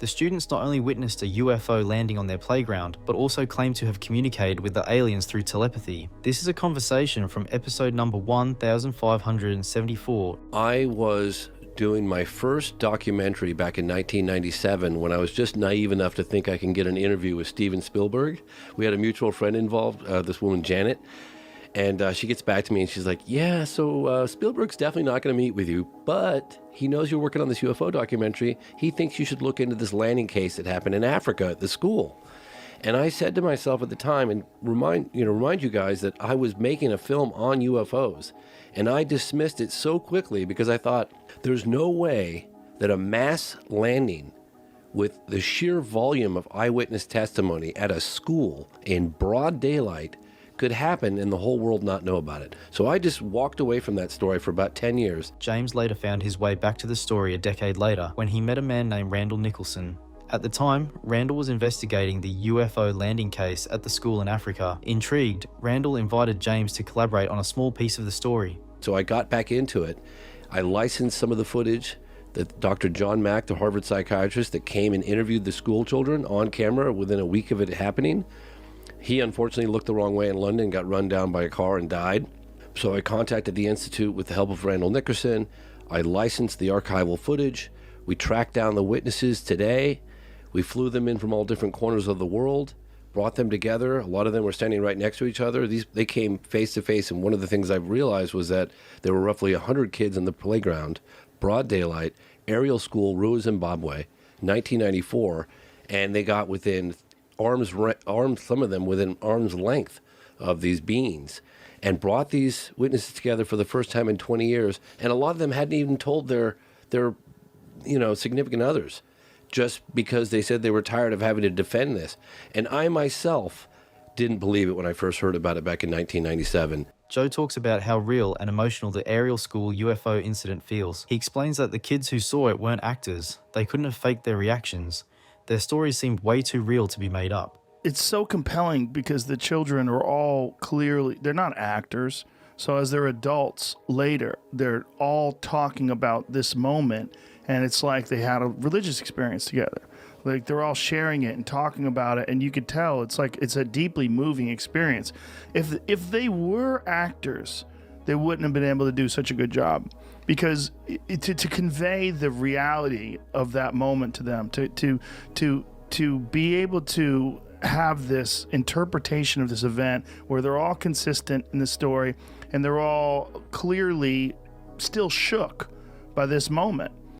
The students not only witnessed a UFO landing on their playground, but also claimed to have communicated with the aliens through telepathy. This is a conversation from episode number 1574. I was doing my first documentary back in 1997 when I was just naive enough to think I can get an interview with Steven Spielberg. We had a mutual friend involved, this woman, Janet. And she gets back to me and she's like, yeah, so Spielberg's definitely not going to meet with you, but he knows you're working on this UFO documentary. He thinks you should look into this landing case that happened in Africa at the school. And I said to myself at the time, and remind you guys that I was making a film on UFOs. And I dismissed it so quickly because I thought, there's no way that a mass landing with the sheer volume of eyewitness testimony at a school in broad daylight could happen and the whole world not know about it. So I just walked away from that story for about 10 years. James later found his way back to the story a decade later when he met a man named Randall Nicholson. At the time, Randall was investigating the UFO landing case at the school in Africa. Intrigued, Randall invited James to collaborate on a small piece of the story. So I got back into it. I licensed some of the footage that Dr. John Mack, the Harvard psychiatrist that came and interviewed the school children on camera within a week of it happening. He unfortunately looked the wrong way in London, got run down by a car and died. So I contacted the Institute with the help of Randall Nicholson. I licensed the archival footage. We tracked down the witnesses today. We flew them in from all different corners of the world, brought them together. A lot of them were standing right next to each other. They came face to face, and one of the things I've realized was that there were roughly 100 kids in the playground, broad daylight, aerial school, Rua, Zimbabwe, 1994, and they got within arms, some of them within arm's length of these beings, and brought these witnesses together for the first time in 20 years. And a lot of them hadn't even told their significant others, just because they said they were tired of having to defend this. And I myself didn't believe it when I first heard about it back in 1997. Joe talks about how real and emotional the aerial school UFO incident feels. He explains that the kids who saw it weren't actors. They couldn't have faked their reactions. Their stories seemed way too real to be made up. It's so compelling because the children are all clearly, they're not actors. So as they're adults later, they're all talking about this moment, and it's like they had a religious experience together. Like they're all sharing it and talking about it, and you could tell it's like it's a deeply moving experience. If they were actors, they wouldn't have been able to do such a good job, because to convey the reality of that moment to them, to be able to have this interpretation of this event where they're all consistent in the story and they're all clearly still shook by this moment.